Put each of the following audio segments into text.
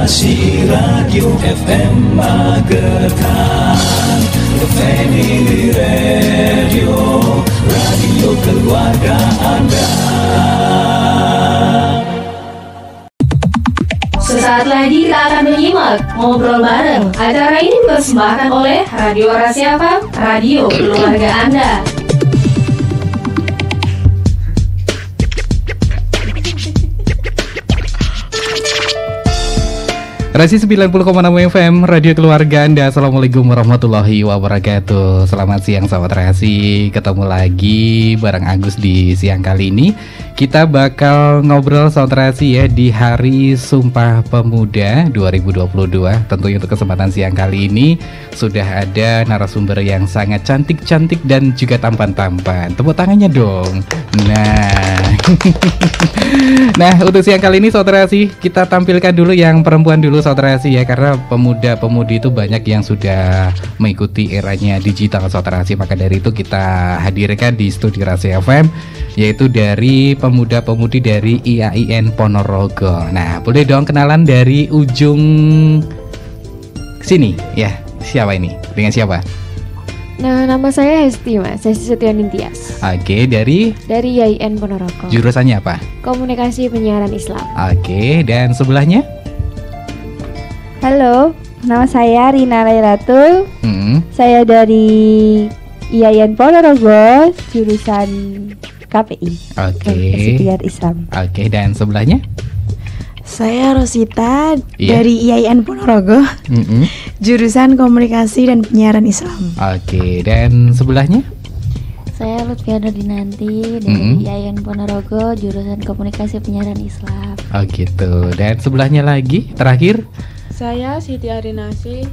Generasi Radio FM Magetan, Family Radio, radio keluarga Anda. Sesaat lagi kita akan menyimak ngobrol bareng. Acara ini dipersembahkan oleh Radio Rasi FM, radio keluarga Anda. Rasi 90,6 FM, radio keluarga Anda. Assalamualaikum warahmatullahi wabarakatuh. Selamat siang sahabat Rasi. Ketemu lagi bareng Agus di siang kali ini. Kita bakal ngobrol sahabat Rasi ya di Hari Sumpah Pemuda 2022. Tentunya untuk kesempatan siang kali ini sudah ada narasumber yang sangat cantik-cantik dan juga tampan-tampan. Tepuk tangannya dong. Nah, untuk siang kali ini sahabat Rasi, kita tampilkan dulu yang perempuan dulu sahabat Rasi ya, karena pemuda-pemudi itu banyak yang sudah mengikuti eranya digital sahabat Rasi. Maka dari itu kita hadirkan di studio Rasi FM, yaitu dari pemuda-pemudi dari IAIN Ponorogo. Nah, boleh dong kenalan dari ujung sini ya. Siapa ini? Dengan siapa? Nah, nama saya Hesti, Mas. Hesti Setianing Tias. Oke, dari IAIN Ponorogo. Jurusannya apa? Komunikasi Penyiaran Islam. Oke, dan sebelahnya? Halo, nama saya Rina Lailatul. Saya dari IAIN Ponorogo, jurusan KPI. Oke. Penyiaran Islam. Oke, dan sebelahnya? Saya Rosita dari IAIN Ponorogo, jurusan Komunikasi dan Penyiaran Islam. Oke, dan sebelahnya? Saya Lutfiana Dinanti dari IAIN Ponorogo, jurusan Komunikasi Penyiaran Islam. Oh gitu, dan sebelahnya lagi, terakhir? Saya Siti Arinasi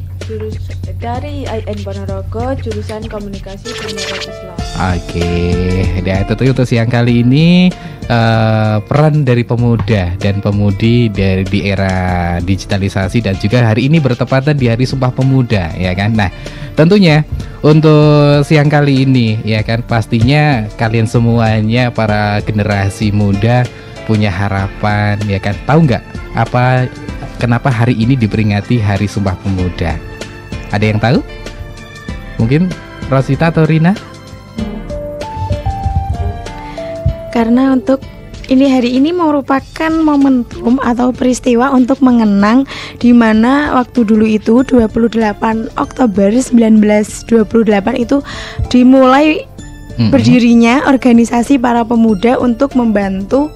dari IAIN Ponorogo, jurusan Komunikasi Penyiaran Islam. Oke, dan tentunya untuk siang kali ini peran dari pemuda dan pemudi dari di era digitalisasi dan juga hari ini bertepatan di Hari Sumpah Pemuda ya kan. Nah, tentunya untuk siang kali ini ya kan, pastinya kalian semuanya para generasi muda punya harapan ya kan. Tahu nggak apa kenapa hari ini diperingati Hari Sumpah Pemuda? Ada yang tahu? Mungkin Rosita atau Rina? Karena untuk hari ini merupakan momentum atau peristiwa untuk mengenang di mana waktu dulu itu 28 Oktober 1928 itu dimulai berdirinya organisasi para pemuda untuk membantu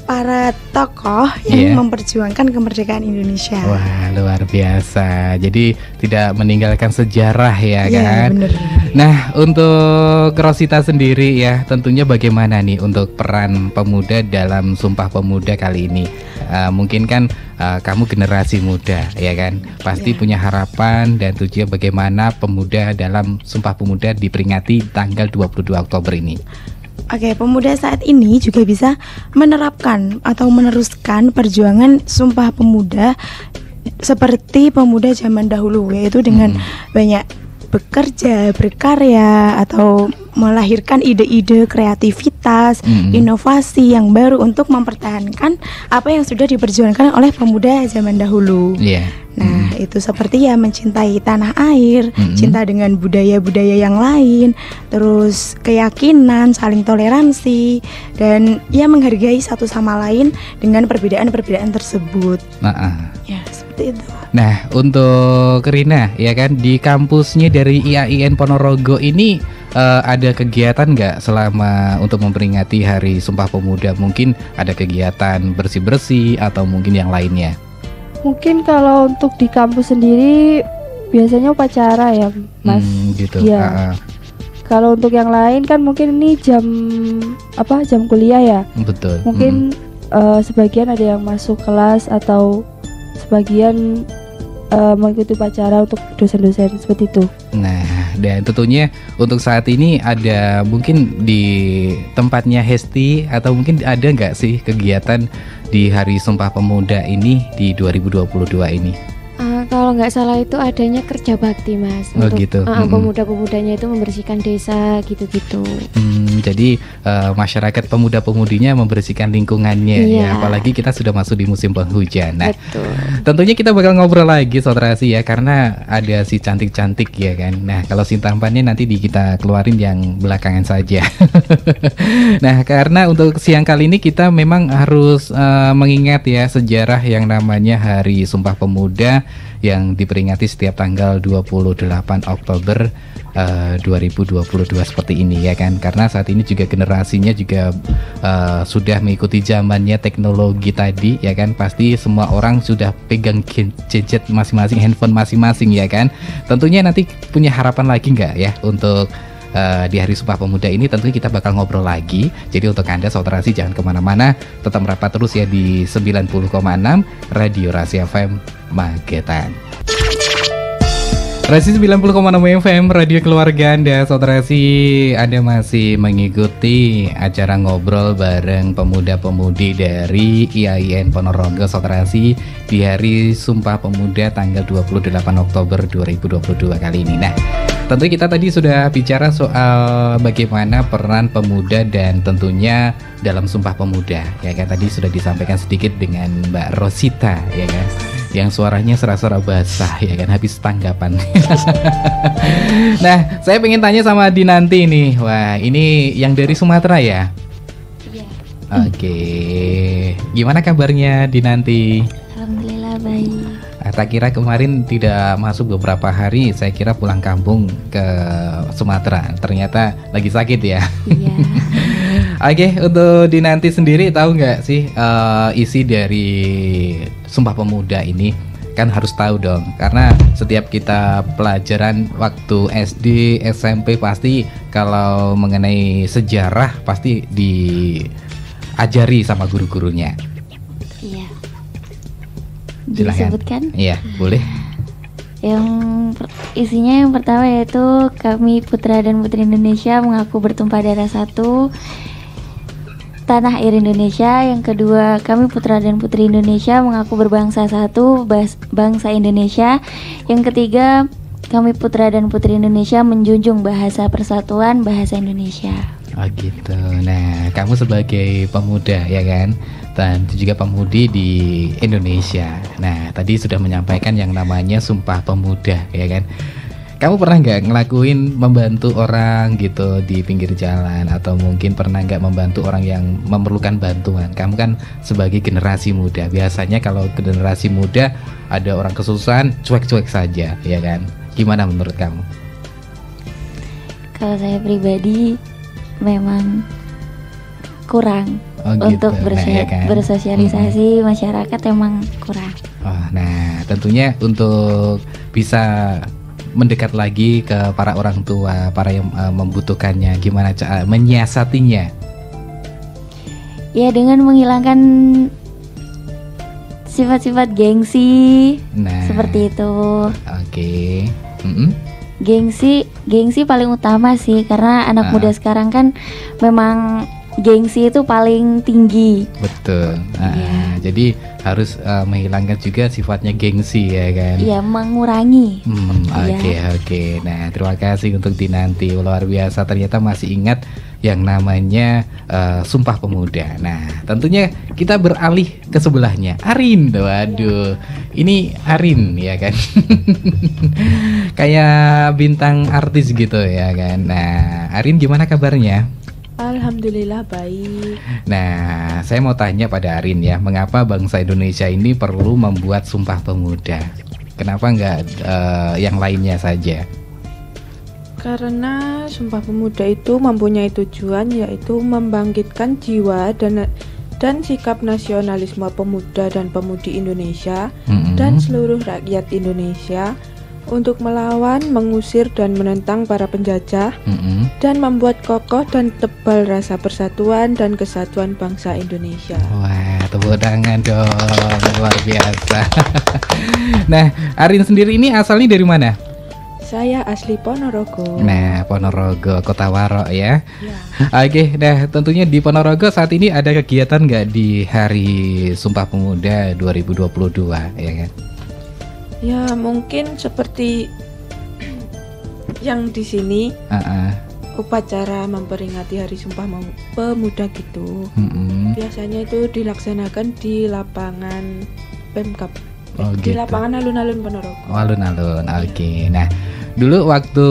para tokoh yang memperjuangkan kemerdekaan Indonesia. Wah, luar biasa. Jadi tidak meninggalkan sejarah ya kan? Bener. Nah, untuk Rosita sendiri ya, tentunya bagaimana nih untuk peran pemuda dalam Sumpah Pemuda kali ini? Mungkin kan kamu generasi muda ya kan? Pasti punya harapan dan tujuan bagaimana pemuda dalam Sumpah Pemuda diperingati tanggal 22 Oktober ini. Oke, pemuda saat ini juga bisa menerapkan atau meneruskan perjuangan Sumpah Pemuda seperti pemuda zaman dahulu, yaitu dengan banyak bekerja, berkarya, atau melahirkan ide-ide kreativitas, inovasi yang baru untuk mempertahankan apa yang sudah diperjuangkan oleh pemuda zaman dahulu. Nah, itu seperti ya mencintai tanah air, cinta dengan budaya-budaya yang lain, terus keyakinan, saling toleransi, dan ya menghargai satu sama lain dengan perbedaan-perbedaan tersebut. Ya, seperti itu. Nah, untuk Rina ya kan, di kampusnya dari IAIN Ponorogo ini ada kegiatan nggak selama untuk memperingati Hari Sumpah Pemuda? Mungkin ada kegiatan bersih-bersih atau mungkin yang lainnya? Mungkin kalau untuk di kampus sendiri biasanya upacara ya, Mas. Gitu. Ya. Kalau untuk yang lain kan mungkin ini jam kuliah ya. Betul. Mungkin sebagian ada yang masuk kelas atau sebagian mengikuti upacara untuk dosen-dosen seperti itu. Nah, dan tentunya untuk saat ini ada mungkin di tempatnya Hesti atau mungkin ada nggak sih kegiatan di Hari Sumpah Pemuda ini di 2022 ini? Kalau nggak salah itu adanya kerja bakti, Mas. Oh, gitu. Pemuda-pemudanya itu membersihkan desa gitu-gitu. Jadi masyarakat pemuda-pemudinya membersihkan lingkungannya ya, apalagi kita sudah masuk di musim penghujan. Nah, betul. Tentunya kita bakal ngobrol lagi Sotrasi ya, karena ada si cantik-cantik ya kan. Nah, kalau si tampannya nanti kita keluarin yang belakangan saja. Nah, karena untuk siang kali ini kita memang harus mengingat ya sejarah yang namanya Hari Sumpah Pemuda yang diperingati setiap tanggal 28 Oktober 2022 seperti ini ya kan. Karena saat ini juga generasinya juga sudah mengikuti zamannya teknologi tadi ya kan. Pasti semua orang sudah pegang gadget masing-masing, handphone masing-masing ya kan. Tentunya nanti punya harapan lagi nggak ya untuk di Hari Sumpah Pemuda ini? Tentunya kita bakal ngobrol lagi. Jadi untuk Anda Sotrasi jangan kemana-mana, tetap merapat terus ya di 90,6 Radio Rasi FM Magetan. Rasi 90,6 FM Radio Keluarga Anda. Sotrasi, Anda masih mengikuti acara ngobrol bareng pemuda-pemudi dari IAIN Ponorogo Sotrasi di Hari Sumpah Pemuda tanggal 28 Oktober 2022 kali ini. Nah, tentu kita tadi sudah bicara soal bagaimana peran pemuda dan tentunya dalam Sumpah Pemuda ya kan. Tadi sudah disampaikan sedikit dengan Mbak Rosita ya kan, yang suaranya serasa basah ya kan, habis tanggapan. Nah, saya pengen tanya sama Dinanti nih. Wah, ini yang dari Sumatera ya? Iya. Oke. Gimana kabarnya Dinanti? Alhamdulillah baik. Tak kira kemarin tidak masuk beberapa hari, saya kira pulang kampung ke Sumatera. Ternyata lagi sakit ya. Iya. Oke, untuk Dinanti sendiri tahu nggak sih isi dari Sumpah Pemuda ini? Kan harus tahu dong, karena setiap kita pelajaran waktu SD, SMP pasti kalau mengenai sejarah pasti diajari sama guru-gurunya. Iya. Silakan. Disebutkan? Iya, boleh. Isinya yang pertama yaitu kami putra dan putri Indonesia mengaku bertumpah darah satu, tanah air Indonesia. Yang kedua, kami putra dan putri Indonesia mengaku berbangsa satu, bangsa Indonesia. Yang ketiga, kami putra dan putri Indonesia menjunjung bahasa persatuan, bahasa Indonesia. Oh gitu. Nah, kamu sebagai pemuda ya kan, dan juga pemudi di Indonesia. Nah, tadi sudah menyampaikan yang namanya Sumpah Pemuda ya kan. Kamu pernah nggak ngelakuin membantu orang gitu di pinggir jalan, atau mungkin pernah nggak membantu orang yang memerlukan bantuan? Kamu kan sebagai generasi muda, biasanya kalau generasi muda ada orang kesusahan cuek-cuek saja ya kan. Gimana menurut kamu? Kalau saya pribadi memang kurang gitu. untuk ya kan? bersosialisasi masyarakat, emang kurang. Nah, tentunya untuk bisa mendekat lagi ke para orang tua, para yang membutuhkannya, gimana cara menyiasatinya? Ya, dengan menghilangkan sifat-sifat gengsi, seperti itu. Oke. Gengsi paling utama sih, karena anak muda sekarang kan memang gengsi itu paling tinggi. Betul. Jadi harus menghilangkan juga sifatnya gengsi ya kan. Iya, mengurangi. Oke. Nah, terima kasih untuk Dinanti, luar biasa, ternyata masih ingat yang namanya Sumpah Pemuda. Nah, tentunya kita beralih ke sebelahnya, Arin. Waduh, ini Arin ya kan. Kayak bintang artis gitu ya kan. Nah, Arin gimana kabarnya? Alhamdulillah baik. Nah, saya mau tanya pada Arin ya, mengapa bangsa Indonesia ini perlu membuat Sumpah Pemuda? Kenapa nggak yang lainnya saja? Karena Sumpah Pemuda itu mempunyai tujuan, yaitu membangkitkan jiwa dan sikap nasionalisme pemuda dan pemudi Indonesia dan seluruh rakyat Indonesia untuk melawan, mengusir dan menentang para penjajah dan membuat kokoh dan tebal rasa persatuan dan kesatuan bangsa Indonesia. Wah, tepuk tangan dong, luar biasa. Nah, Arin sendiri ini asalnya dari mana? Saya asli Ponorogo. Nah, Ponorogo, Kota Waro ya. Oke, nah tentunya di Ponorogo saat ini ada kegiatan nggak di Hari Sumpah Pemuda 2022 ya kan? Ya mungkin seperti yang di sini upacara memperingati Hari Sumpah Pemuda gitu. Biasanya itu dilaksanakan di lapangan Pemkab. Di gitu. lapangan alun-alun Ponorogo. Alun-alun. Oke. Nah, dulu waktu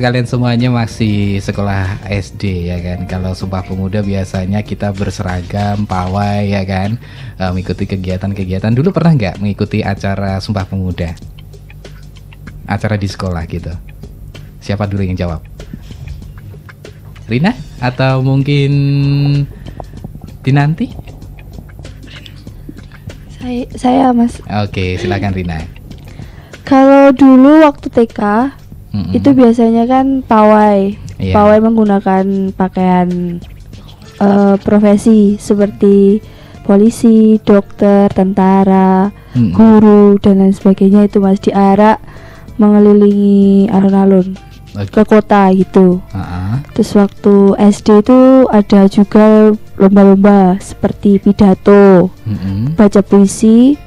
kalian semuanya masih sekolah SD ya kan, kalau Sumpah Pemuda biasanya kita berseragam pawai ya kan, mengikuti kegiatan-kegiatan. Dulu pernah nggak mengikuti acara Sumpah Pemuda? Acara di sekolah gitu. Siapa dulu yang jawab? Rina atau mungkin Dinanti? Saya Mas. Oke, silakan Rina. Kalau dulu waktu TK itu biasanya kan pawai. Iya. Pawai menggunakan pakaian profesi seperti polisi, dokter, tentara, guru dan lain sebagainya, itu Mas, diarak mengelilingi alun-alun ke kota gitu. Terus waktu SD itu ada juga lomba-lomba seperti pidato, baca puisi,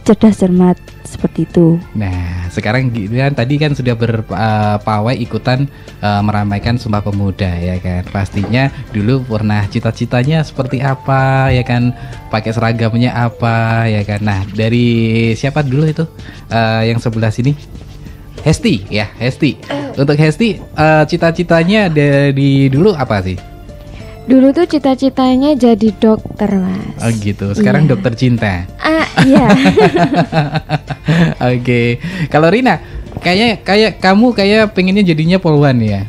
cerdas cermat, seperti itu. Nah, sekarang kan tadi kan sudah berpawai ikutan meramaikan Sumpah Pemuda ya kan. Pastinya dulu pernah cita-citanya seperti apa ya kan, pakai seragamnya apa ya kan. Nah, dari siapa dulu itu yang sebelah sini? Hesti ya, Hesti. Untuk Hesti, cita-citanya dari dulu apa sih? Dulu tuh cita-citanya jadi dokter, Mas. Oh gitu. Sekarang Iya. dokter cinta. Iya. Oke. Kalau Rina, kayak kamu pengennya jadinya polwan ya.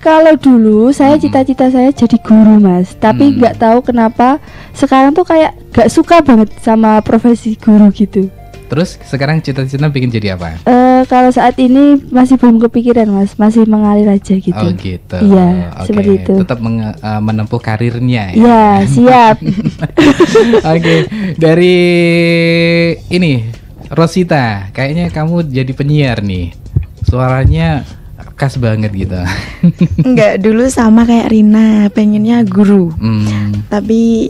Kalau dulu saya cita-cita saya jadi guru, Mas. Tapi nggak tahu kenapa sekarang tuh kayak nggak suka banget sama profesi guru gitu. Terus sekarang cita-cita bikin jadi apa? Kalau saat ini masih belum kepikiran, Mas. Masih mengalir aja gitu. Oh gitu. Iya, Oke. seperti itu. Tetap menempuh karirnya ya. Iya, siap. Oke. Dari ini Rosita, kayaknya kamu jadi penyiar nih. Suaranya khas banget gitu. Enggak, dulu sama kayak Rina, pengennya guru. Tapi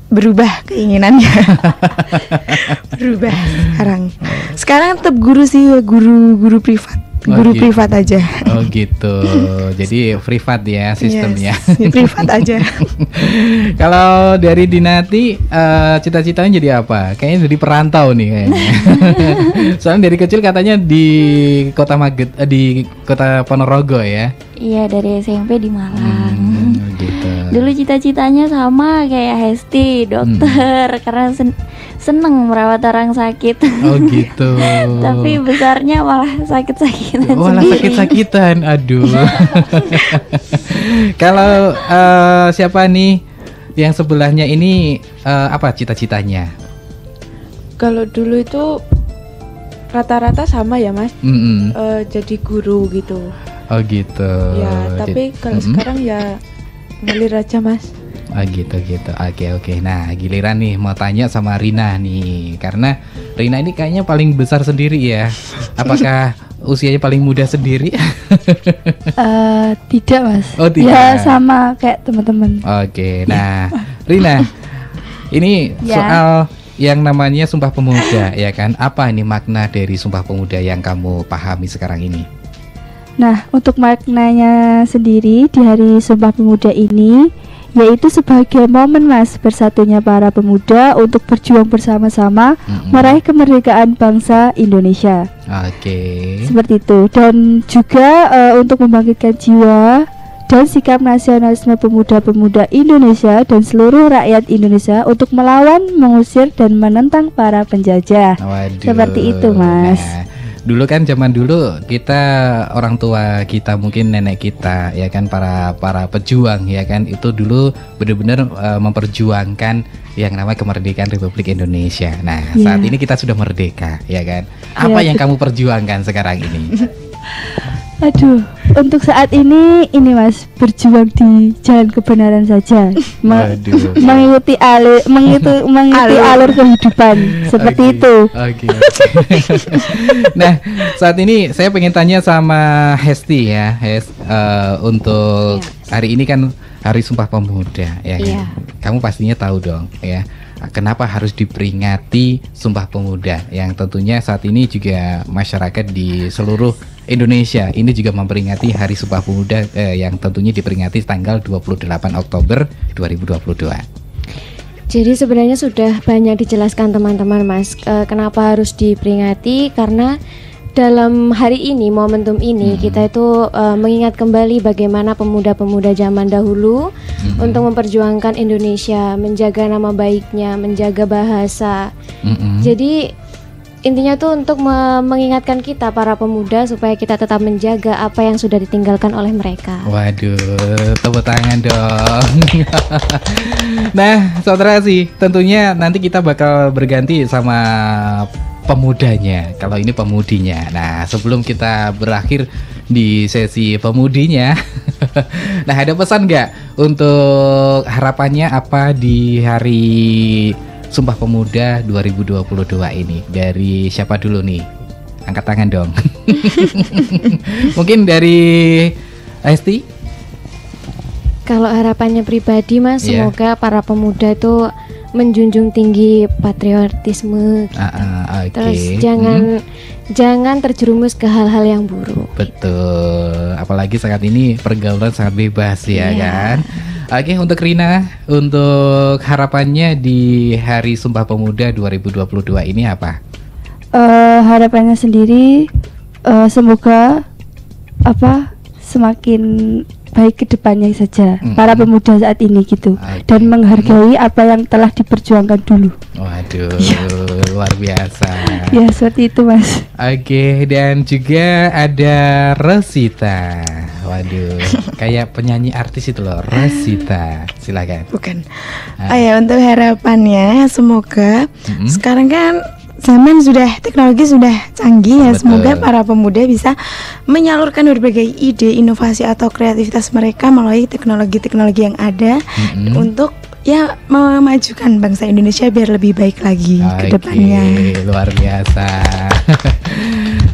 berubah keinginannya. Berubah sekarang tetap guru sih, guru privat. Guru gitu. privat aja. Oh gitu. Jadi privat ya sistemnya. Yes, privat aja. Kalau dari Dinati, cita-citanya jadi apa? Kayaknya jadi perantau nih kayaknya. Soalnya dari kecil katanya di kota di kota Ponorogo ya. Iya, dari SMP di Malang. Gitu. Dulu cita-citanya sama kayak Hesti, dokter, karena seneng merawat orang sakit. Oh gitu. Tapi besarnya malah sakit-sakitan Malah sendiri. sakit-sakitan, aduh. Kalau siapa nih yang sebelahnya ini, apa cita-citanya? Kalau dulu itu rata-rata sama ya, Mas. Jadi guru gitu. Oh gitu. Ya, tapi kalau sekarang ya ngalir aja, Mas. Oh gitu. Oke. Nah, giliran nih mau tanya sama Rina nih, karena Rina ini kayaknya paling besar sendiri ya. Apakah usianya paling muda sendiri? Tidak, Mas. Oh, tidak. Ya sama kayak teman-teman. Oke. Nah, Rina, ini Ya. soal yang namanya Sumpah Pemuda ya kan. Apa ini makna dari Sumpah Pemuda yang kamu pahami sekarang ini? Nah, untuk maknanya sendiri di Hari Sumpah Pemuda ini, yaitu sebagai momen, Mas, bersatunya para pemuda untuk berjuang bersama-sama meraih kemerdekaan bangsa Indonesia. Oke. Seperti itu. Dan juga untuk membangkitkan jiwa dan sikap nasionalisme pemuda-pemuda Indonesia dan seluruh rakyat Indonesia untuk melawan, mengusir dan menentang para penjajah. Waduh. Seperti itu, Mas. Nah, dulu kan zaman dulu kita, orang tua kita, mungkin nenek kita ya kan, para pejuang ya kan, itu dulu benar-benar memperjuangkan yang namanya kemerdekaan Republik Indonesia. Nah, saat ini kita sudah merdeka ya kan. Apa yang kamu perjuangkan sekarang ini? Aduh, untuk saat ini Mas, berjuang di jalan kebenaran saja. Waduh. Mengikuti alur kehidupan seperti itu. Oke. Nah, saat ini saya pengen tanya sama Hesti ya, untuk hari ini kan Hari Sumpah Pemuda ya. Iya. Kamu pastinya tahu dong ya. kenapa harus diperingati Sumpah Pemuda, yang tentunya saat ini juga masyarakat di seluruh Indonesia ini juga memperingati Hari Sumpah Pemuda yang tentunya diperingati tanggal 28 Oktober 2022. Jadi sebenarnya sudah banyak dijelaskan teman-teman Mas, kenapa harus diperingati, karena dalam hari ini, momentum ini, kita itu mengingat kembali bagaimana pemuda-pemuda zaman dahulu untuk memperjuangkan Indonesia, menjaga nama baiknya, menjaga bahasa. Jadi intinya tuh untuk mengingatkan kita para pemuda supaya kita tetap menjaga apa yang sudah ditinggalkan oleh mereka. Waduh, tepuk tangan dong. Nah, saudara sih, tentunya nanti kita bakal berganti sama pemudanya, kalau ini pemudinya. Nah, sebelum kita berakhir di sesi pemudinya, nah ada pesan nggak untuk harapannya apa di hari Sumpah Pemuda 2022 ini? Dari siapa dulu nih? Angkat tangan dong. Mungkin dari Esti? Kalau harapannya pribadi Mas, semoga para pemuda itu menjunjung tinggi patriotisme. Terus jangan terjerumus ke hal-hal yang buruk. Betul. Apalagi saat ini pergaulan sangat bebas ya kan. Oke, untuk Rina, untuk harapannya di Hari Sumpah Pemuda 2022 ini apa? Harapannya sendiri semoga semakin baik ke depannya saja para pemuda saat ini gitu, dan menghargai apa yang telah diperjuangkan dulu. Waduh, luar biasa. Ya seperti itu Mas. Oke, dan juga ada Rosita. Waduh, kayak penyanyi artis itu loh, Rosita. Silakan. Bukan. Untuk harapannya semoga sekarang kan zaman teknologi sudah canggih ya. Betul. Semoga para pemuda bisa menyalurkan berbagai ide, inovasi atau kreativitas mereka melalui teknologi-teknologi yang ada untuk memajukan bangsa Indonesia biar lebih baik lagi ke depannya. Luar biasa.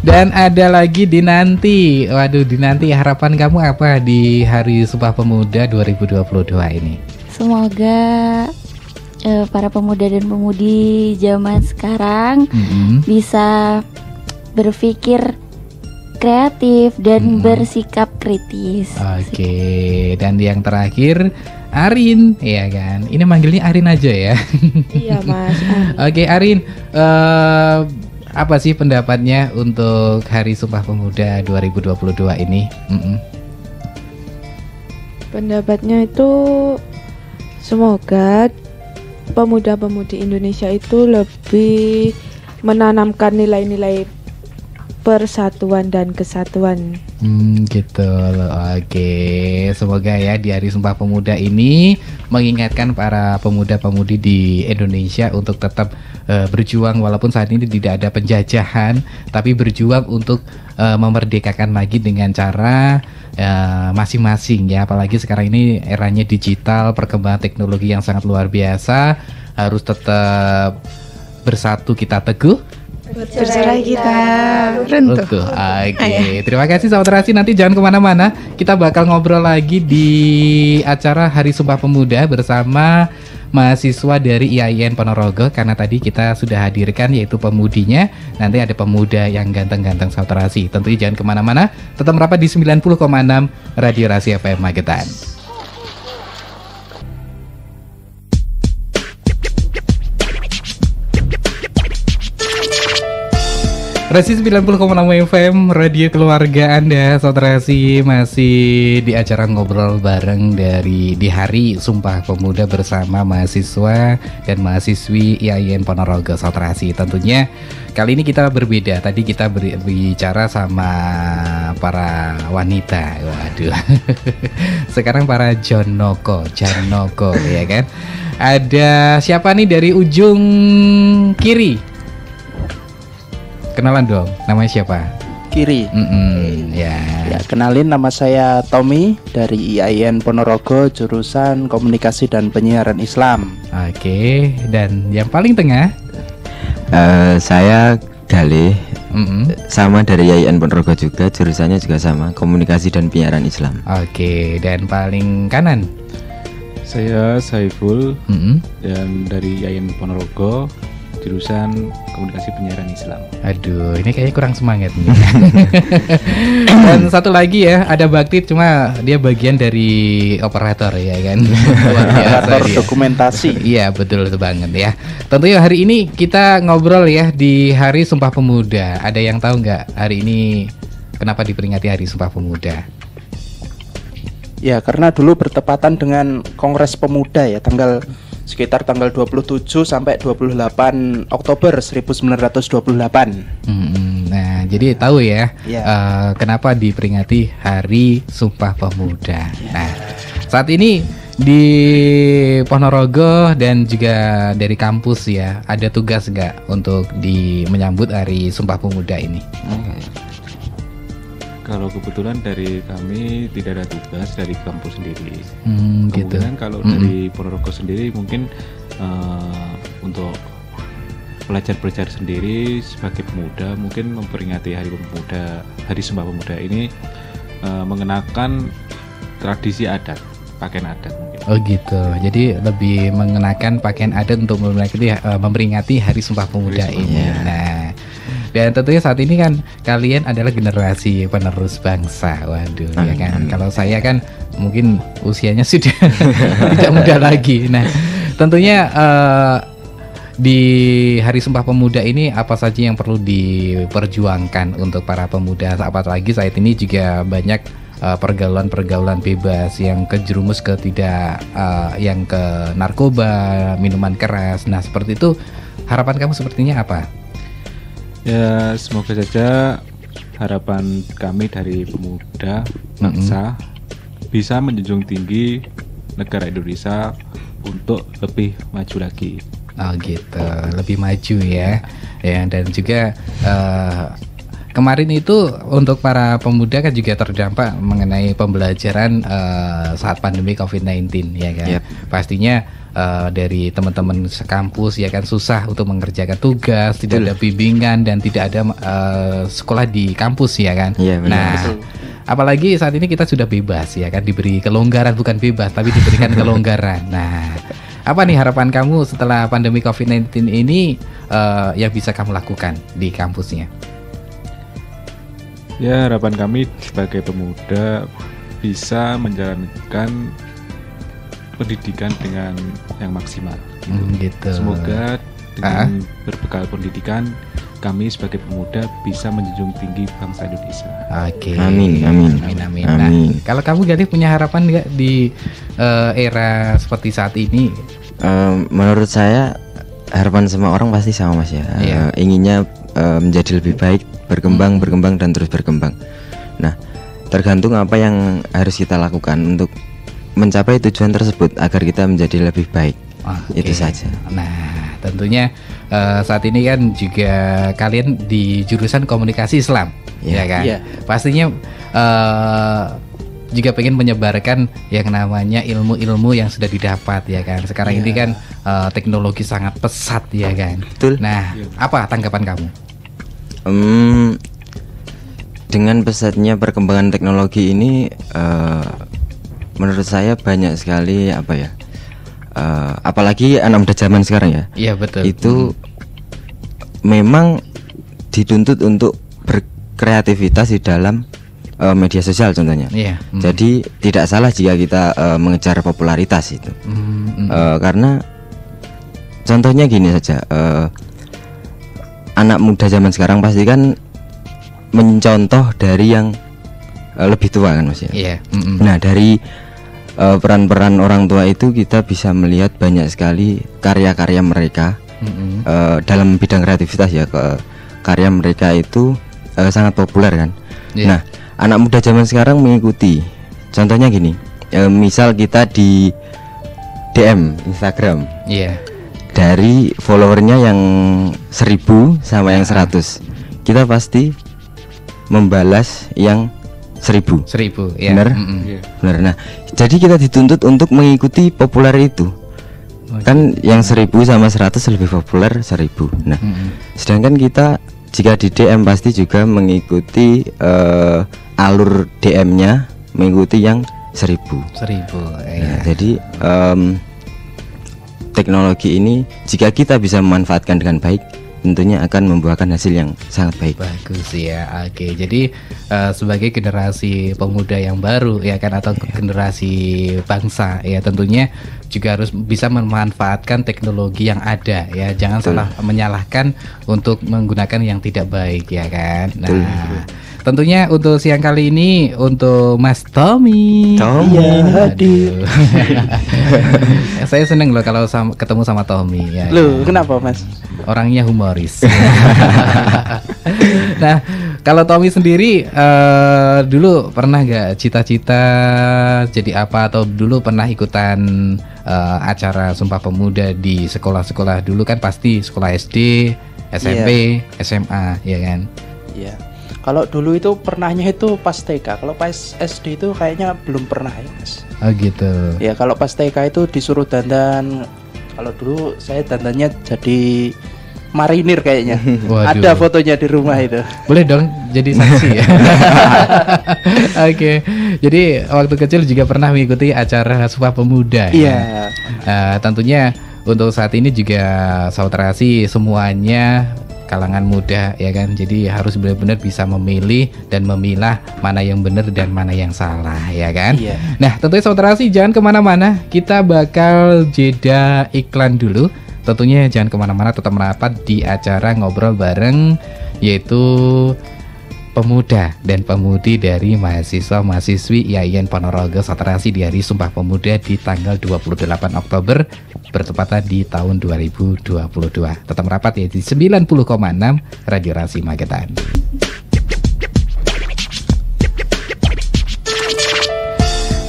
Dan ada lagi Dinanti. Waduh, Dinanti, harapan kamu apa di Hari Sumpah Pemuda 2022 ini? Semoga para pemuda dan pemudi zaman sekarang bisa berpikir kreatif dan bersikap kritis. Oke, dan yang terakhir Arin, ya kan? Ini manggilnya Arin aja ya. Iya Mas. Oke, Arin, apa sih pendapatnya untuk Hari Sumpah Pemuda 2022 ini? Pendapatnya itu semoga pemuda-pemudi Indonesia itu lebih menanamkan nilai-nilai persatuan dan kesatuan. Gitu. Oke, semoga ya di Hari Sumpah Pemuda ini mengingatkan para pemuda-pemudi di Indonesia untuk tetap berjuang walaupun saat ini tidak ada penjajahan, tapi berjuang untuk memerdekakan lagi dengan cara masing-masing ya. Apalagi sekarang ini eranya digital, perkembangan teknologi yang sangat luar biasa. Harus tetap bersatu kita teguh, bercerai kita runtuh. Oke, terima kasih sahabat Rasi. Nanti jangan kemana-mana, kita bakal ngobrol lagi di acara Hari Sumpah Pemuda bersama mahasiswa dari IAIN Ponorogo. Karena tadi kita sudah hadirkan yaitu pemudinya. Nanti ada pemuda yang ganteng-ganteng sahabat Rasi. Tentunya jangan kemana-mana, tetap merapat di 90,6 Radio Rasi FM Magetan. Rasi 90,6 FM, radio keluarga Anda. Saudara Rasi masih di acara ngobrol bareng di Hari Sumpah Pemuda bersama mahasiswa dan mahasiswi IAIN Ponorogo. Saudara Rasi, tentunya kali ini kita berbeda. Tadi kita berbicara sama para wanita. Waduh. Sekarang para Janoko ya kan. Ada siapa nih dari ujung kiri? Kenalan dong, namanya siapa? Kiri. Ya, kenalin, nama saya Tommy dari IAIN Ponorogo, jurusan Komunikasi dan Penyiaran Islam. Oke, dan yang paling tengah? Saya Galih, sama dari IAIN Ponorogo juga, jurusannya juga sama, Komunikasi dan Penyiaran Islam. Oke, dan paling kanan? Saya Saiful dan dari IAIN Ponorogo, jurusan Komunikasi Penyiaran Islam. Aduh, ini kayaknya kurang semangat nih. Dan satu lagi ya, ada Bakti, cuma dia bagian dari operator ya kan. Operator dokumentasi. Iya betul itu banget ya. Tentunya hari ini kita ngobrol ya di Hari Sumpah Pemuda. Ada yang tahu nggak hari ini kenapa diperingati Hari Sumpah Pemuda? Ya, karena dulu bertepatan dengan Kongres Pemuda ya, sekitar tanggal 27 sampai 28 Oktober 1928. Nah, jadi tahu ya, kenapa diperingati Hari Sumpah Pemuda. Nah, saat ini di Ponorogo dan juga dari kampus ya, ada tugas nggak untuk menyambut Hari Sumpah Pemuda ini? Kalau kebetulan dari kami tidak ada tugas dari kampus sendiri. Gitu. Kemudian kalau dari Ponorogo sendiri mungkin untuk pelajar-pelajar sendiri sebagai pemuda mungkin memperingati Hari Sumpah Pemuda ini mengenakan tradisi adat, pakaian adat mungkin. Oh gitu. Jadi lebih mengenakan pakaian adat untuk memperingati Hari Sumpah Pemuda ini. Nah, dan tentunya saat ini kan kalian adalah generasi penerus bangsa. Waduh, ya kan. Kalau saya kan mungkin usianya sudah tidak muda lagi. Nah, tentunya di Hari Sumpah Pemuda ini apa saja yang perlu diperjuangkan untuk para pemuda? Apalagi saat ini juga banyak pergaulan-pergaulan bebas yang kejerumus ke yang ke narkoba, minuman keras. Nah, seperti itu harapan kamu sepertinya apa? Ya, semoga saja harapan kami dari pemuda bangsa bisa menjunjung tinggi negara Indonesia untuk lebih maju lagi. Oh gitu, lebih maju ya. Dan juga kemarin itu untuk para pemuda kan juga terdampak mengenai pembelajaran saat pandemi COVID-19 ya kan. Pastinya dari teman-teman sekampus ya kan susah untuk mengerjakan tugas, tidak ada bimbingan dan tidak ada sekolah di kampus ya kan. Nah, apalagi saat ini kita sudah bebas ya kan, diberi kelonggaran, bukan bebas tapi diberikan kelonggaran. Nah, apa nih harapan kamu setelah pandemi COVID-19 ini yang bisa kamu lakukan di kampusnya? Ya, harapan kami sebagai pemuda bisa menjalankan pendidikan dengan yang maksimal. Gitu. Semoga dengan berbekal pendidikan kami sebagai pemuda bisa menjunjung tinggi bangsa Indonesia. Oke. Amin. Nah, kalau kamu Galih punya harapan nggak di era seperti saat ini? Menurut saya harapan semua orang pasti sama Mas ya. Inginnya menjadi lebih baik, berkembang dan terus berkembang. Nah, tergantung apa yang harus kita lakukan untuk mencapai tujuan tersebut agar kita menjadi lebih baik. Itu saja. Nah, tentunya saat ini kan juga kalian di jurusan Komunikasi Islam, ya kan? Pastinya juga pengen menyebarkan yang namanya ilmu-ilmu yang sudah didapat ya kan. Sekarang ini kan teknologi sangat pesat ya kan. Betul. Nah, apa tanggapan kamu? Dengan pesatnya perkembangan teknologi ini, menurut saya banyak sekali apalagi anak muda zaman sekarang ya. Iya betul. Itu memang dituntut untuk berkreativitas di dalam media sosial contohnya. Jadi tidak salah jika kita mengejar popularitas itu. Karena contohnya gini saja, anak muda zaman sekarang pasti kan mencontoh dari yang lebih tua kan Mas ya. Nah, dari peran-peran orang tua itu kita bisa melihat banyak sekali karya-karya mereka dalam bidang kreativitas ya. Karya mereka itu sangat populer kan. Nah, anak muda zaman sekarang mengikuti. Contohnya gini, misal kita di DM Instagram, dari followernya yang 1000 sama yang 100, kita pasti membalas yang 1000. Ya. Benar? Benar. Nah, jadi kita dituntut untuk mengikuti populer itu. Kan yang 1000 sama 100 lebih populer 1000. Nah, sedangkan kita jika di DM pasti juga mengikuti alur DM-nya, mengikuti yang 1000. Ya. Jadi teknologi ini jika kita bisa memanfaatkan dengan baik, tentunya akan membuahkan hasil yang sangat baik. Bagus ya. Oke, jadi sebagai generasi pemuda yang baru ya kan, atau generasi bangsa ya, tentunya juga harus bisa memanfaatkan teknologi yang ada ya. Jangan salah menyalahkan untuk menggunakan yang tidak baik ya kan. Nah, tentunya untuk siang kali ini untuk Mas Tommy. hadir. Saya seneng loh kalau ketemu sama Tommy ya. Loh, kenapa Mas? Orangnya humoris. Nah, kalau Tommy sendiri dulu pernah gak cita-cita jadi apa, atau dulu pernah ikutan acara Sumpah Pemuda di sekolah-sekolah dulu kan, pasti sekolah SD, SMP, SMA ya kan? Iya. Kalau dulu itu pernahnya itu pas TK. Kalau pas SD itu kayaknya belum pernah ya Mas. Oh gitu. Ya kalau pas TK itu disuruh dandan. Kalau dulu saya dandannya jadi marinir kayaknya. Waduh. Ada fotonya di rumah itu. Boleh dong jadi saksi ya. Oke. Jadi waktu kecil juga pernah mengikuti acara Sumpah Pemuda. Iya. Tentunya untuk saat ini juga Saudarasi semuanya kalangan muda ya kan, jadi harus benar-benar bisa memilih dan memilah mana yang benar dan mana yang salah ya kan. Iya. Nah tentunya Saudarasi jangan kemana-mana, kita bakal jeda iklan dulu. Tentunya jangan kemana-mana, tetap merapat di acara ngobrol bareng, yaitu pemuda dan pemudi dari mahasiswa-mahasiswi IAIN Ponorogo Saudarasi di hari Sumpah Pemuda di tanggal 28 Oktober bertepatan di tahun 2022. Tetap merapat ya di 90,6 Radio Rasi Magetan.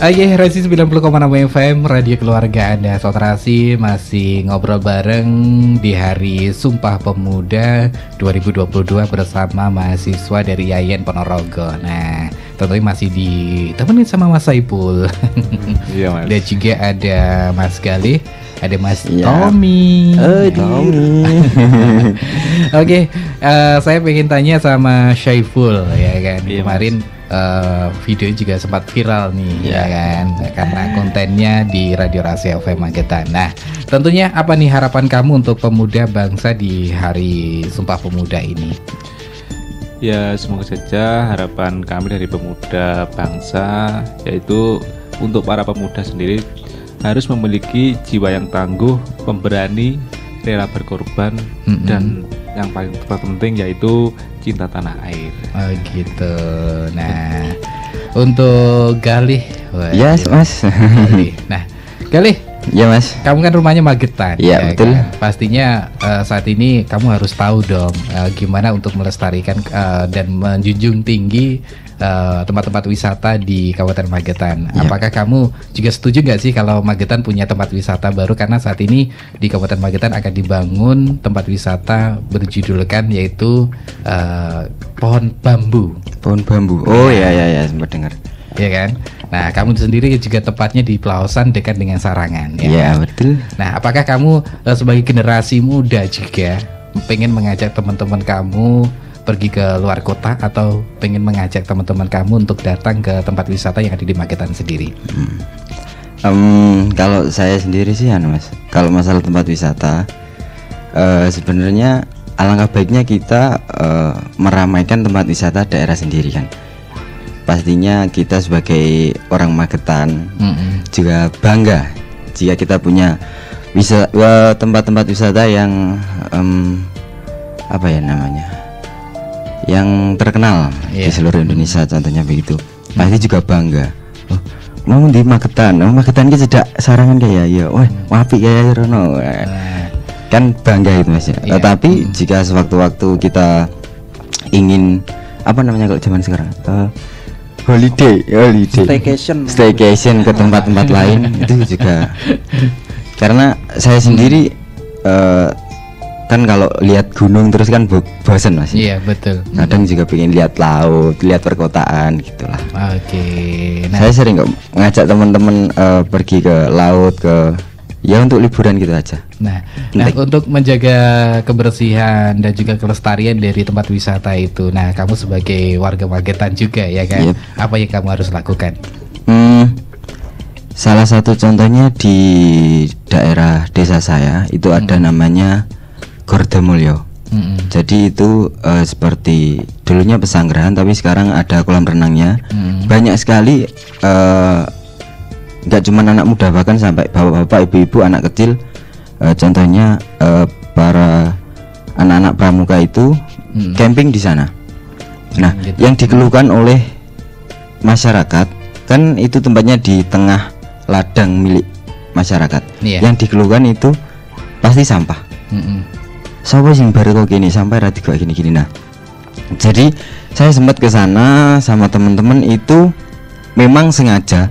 Oke, Rasi 90,6 FM, radio keluarga Anda. Saudarasi masih ngobrol bareng di hari Sumpah Pemuda 2022 bersama mahasiswa dari IAIN Ponorogo. Nah, tentunya masih ditemenin sama Mas Saipul. Iya, Mas. Dan juga ada Mas Galih, ada Mas Tommy. Oke, saya pengen tanya sama Syaiful ya kan. Kemarin video juga sempat viral nih ya kan, karena kontennya di Radio Rasi FM Magetan. Nah, tentunya apa nih harapan kamu untuk pemuda bangsa di hari Sumpah Pemuda ini? Ya, semoga saja harapan kami dari pemuda bangsa yaitu untuk para pemuda sendiri harus memiliki jiwa yang tangguh, pemberani, rela berkorban, dan yang paling terpenting yaitu cinta tanah air. Oh gitu. Nah, untuk Galih, Yes, Mas. Galih. Nah, Galih. Ya Mas. Kamu kan rumahnya Magetan. Iya, betul. Kan? Pastinya saat ini kamu harus tahu dong gimana untuk melestarikan dan menjunjung tinggi tempat-tempat wisata di Kabupaten Magetan. Ya. Apakah kamu juga setuju nggak sih kalau Magetan punya tempat wisata baru? Karena saat ini di Kabupaten Magetan akan dibangun tempat wisata berjudulkan yaitu Pohon Bambu. Pohon Bambu. Oh ya sempat dengar. Ya kan? Nah, kamu sendiri juga tepatnya di Pelausan dekat dengan Sarangan. Ya betul. Nah, apakah kamu sebagai generasi muda juga pengen mengajak teman-teman kamu pergi ke luar kota, atau pengen mengajak teman-teman kamu untuk datang ke tempat wisata yang ada di Magetan sendiri? Kalau saya sendiri sih Mas, kalau masalah tempat wisata sebenarnya alangkah baiknya kita meramaikan tempat wisata daerah sendiri kan. Pastinya kita sebagai orang Magetan juga bangga jika kita punya tempat-tempat wisata yang apa ya namanya, yang terkenal di seluruh Indonesia, contohnya begitu. Pasti juga bangga. Oh, mau di Magetan, Magetan ki cedak Sarangan kayak ya, wah apik ya Rono. Kan bangga itu Mas ya. Tetapi jika sewaktu-waktu kita ingin apa namanya kalau zaman sekarang holiday staycation ke tempat-tempat lain itu juga, karena saya sendiri kan kalau lihat gunung terus kan bosan Mas. Iya betul. Kadang juga pengen lihat laut, lihat perkotaan gitulah. Oke. Nah, saya sering kok ngajak teman-teman pergi ke laut, ke ya untuk liburan gitu aja. Nah, untuk menjaga kebersihan dan juga kelestarian dari tempat wisata itu, nah kamu sebagai warga Magetan juga ya kan, apa yang kamu harus lakukan? Salah satu contohnya di daerah desa saya itu ada namanya Gordamulyo. Jadi itu seperti dulunya pesanggrahan tapi sekarang ada kolam renangnya. Banyak sekali nggak cuma anak muda, bahkan sampai bapak-bapak, ibu-ibu, anak kecil. Contohnya para anak-anak pramuka itu camping di sana. Nah, yang dikeluhkan oleh masyarakat kan itu tempatnya di tengah ladang milik masyarakat. Yang dikeluhkan itu pasti sampah. Sopo sing baru kok gini sampai rati kok gini-gini. Nah, jadi saya sempat ke sana sama teman-teman itu memang sengaja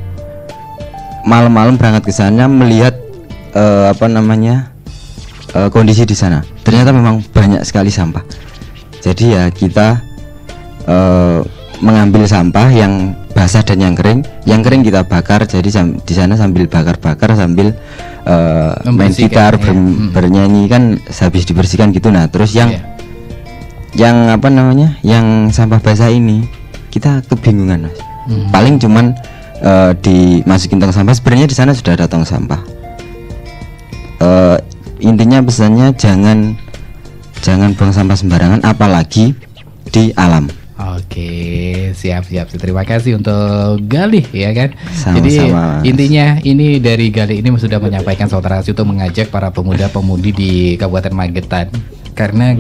malam-malam berangkat ke sana melihat kondisi di sana. Ternyata memang banyak sekali sampah. Jadi ya kita mengambil sampah yang basah dan yang kering. Yang kering kita bakar. Jadi di sana sambil bakar-bakar sambil main gitar, bernyanyi kan habis dibersihkan gitu. Nah, terus yang sampah basah ini kita kebingungan, Mas. Paling cuman dimasukin tong sampah. Sebenarnya di sana sudah ada tong sampah. Intinya pesannya jangan buang sampah sembarangan, apalagi di alam. Oke, siap. Terima kasih untuk Galih ya kan. Sama-sama. Jadi intinya ini dari Galih ini sudah menyampaikan saudara untuk mengajak para pemuda-pemudi di Kabupaten Magetan. Karena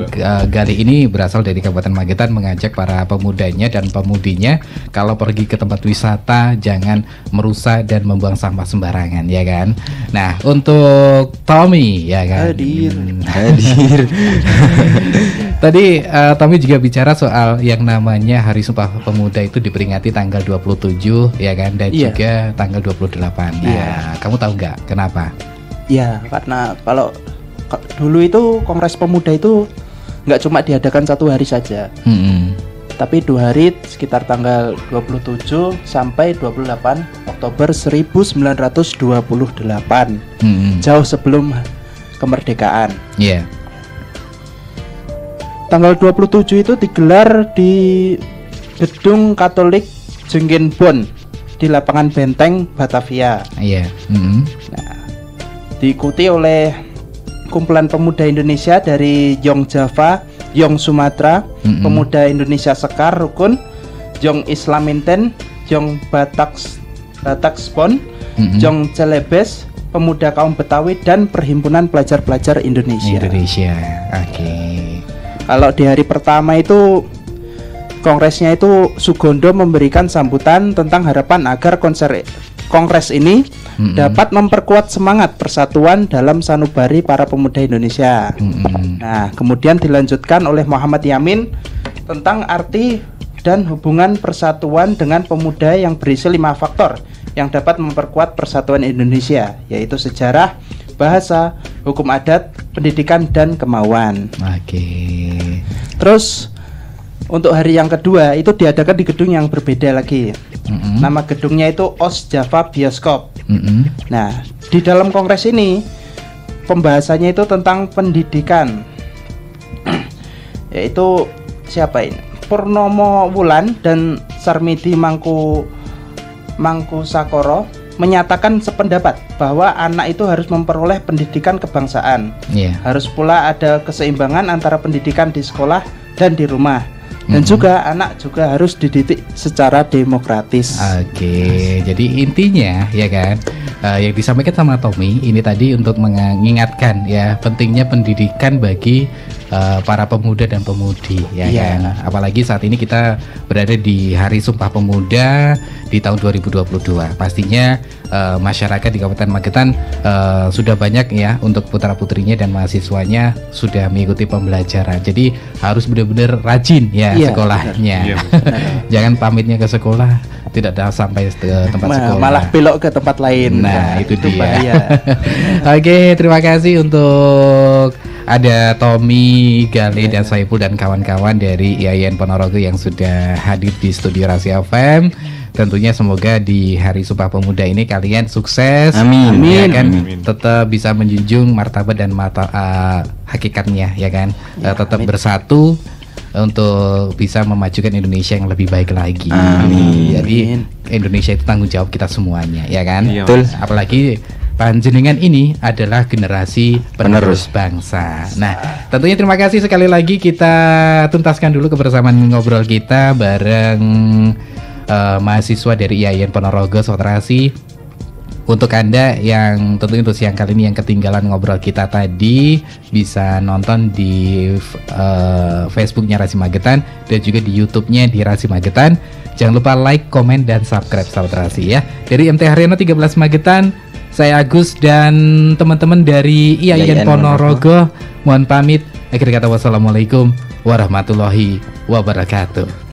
Galih ini berasal dari Kabupaten Magetan, mengajak para pemudanya dan pemudinya kalau pergi ke tempat wisata jangan merusak dan membuang sampah sembarangan ya kan. Nah, untuk Tommy ya kan. Hadir. Tadi Tommy juga bicara soal yang namanya Hari Sumpah Pemuda itu diperingati tanggal 27 ya kan, dan juga tanggal 28. Nah, kamu tahu nggak kenapa? Ya, karena kalau dulu itu Kongres Pemuda itu nggak cuma diadakan satu hari saja, tapi 2 hari sekitar tanggal 27 sampai 28 Oktober 1928, jauh sebelum kemerdekaan. Tanggal 27 itu digelar di Gedung Katolik Jenggenbon di lapangan Benteng Batavia. Nah, diikuti oleh kumpulan pemuda Indonesia dari Yong Java, Yong Sumatera, pemuda Indonesia Sekar Rukun, Yong Islaminten, Yong Batakspon, Yong Celebes, pemuda kaum Betawi, dan Perhimpunan Pelajar-Pelajar Indonesia. Kalau di hari pertama itu kongresnya itu Sugondo memberikan sambutan tentang harapan agar kongres ini dapat memperkuat semangat persatuan dalam sanubari para pemuda Indonesia. Nah, kemudian dilanjutkan oleh Muhammad Yamin tentang arti dan hubungan persatuan dengan pemuda yang berisi 5 faktor yang dapat memperkuat persatuan Indonesia, yaitu sejarah, bahasa, hukum adat, pendidikan, dan kemauan. Terus untuk hari yang kedua itu diadakan di gedung yang berbeda lagi. Nama gedungnya itu OS Java Bioskop. Nah, di dalam kongres ini pembahasannya itu tentang pendidikan. Yaitu siapa ini? Purnomo Wulan dan Sarmidi Mangku Sakoro menyatakan sependapat bahwa anak itu harus memperoleh pendidikan kebangsaan. Harus pula ada keseimbangan antara pendidikan di sekolah dan di rumah. Dan juga anak juga harus dididik secara demokratis. Jadi intinya ya kan, yang disampaikan sama Tommy ini tadi untuk mengingatkan ya pentingnya pendidikan bagi para pemuda dan pemudi ya kan. Apalagi saat ini kita berada di Hari Sumpah Pemuda di tahun 2022. Pastinya masyarakat di Kabupaten Magetan sudah banyak ya untuk putra-putrinya dan mahasiswanya sudah mengikuti pembelajaran. Jadi harus benar-benar rajin ya sekolahnya. Jangan pamitnya ke sekolah tidak ada sampai ke tempat sekolah, malah belok ke tempat lain. Nah, itu dia. Oke, terima kasih untuk ada Tommy, Galih, dan Saiful dan kawan-kawan dari IAIN Ponorogo yang sudah hadir di studio Rahasia FM. Tentunya semoga di Hari Sumpah Pemuda ini kalian sukses. Amin. Ya kan, tetap bisa menjunjung martabat dan hakikatnya ya kan. Tetap bersatu untuk bisa memajukan Indonesia yang lebih baik lagi. Amin. Jadi Indonesia itu tanggung jawab kita semuanya, ya kan? Iya, betul. Apalagi panjenengan ini adalah generasi penerus bangsa. Nah, tentunya terima kasih sekali lagi. Kita tuntaskan dulu kebersamaan ngobrol kita bareng mahasiswa dari IAIN Ponorogo Soterasi. Untuk Anda yang tentunya untuk siang kali ini yang ketinggalan ngobrol kita tadi, bisa nonton di Facebooknya Rasi Magetan dan juga di YouTube-nya di Rasi Magetan. Jangan lupa like, komen, dan subscribe sahabat Rasi ya. Dari MT Haryono 13 Magetan, saya Agus dan teman-teman dari IAIN Ponorogo mohon pamit. Akhir kata wassalamualaikum warahmatullahi wabarakatuh.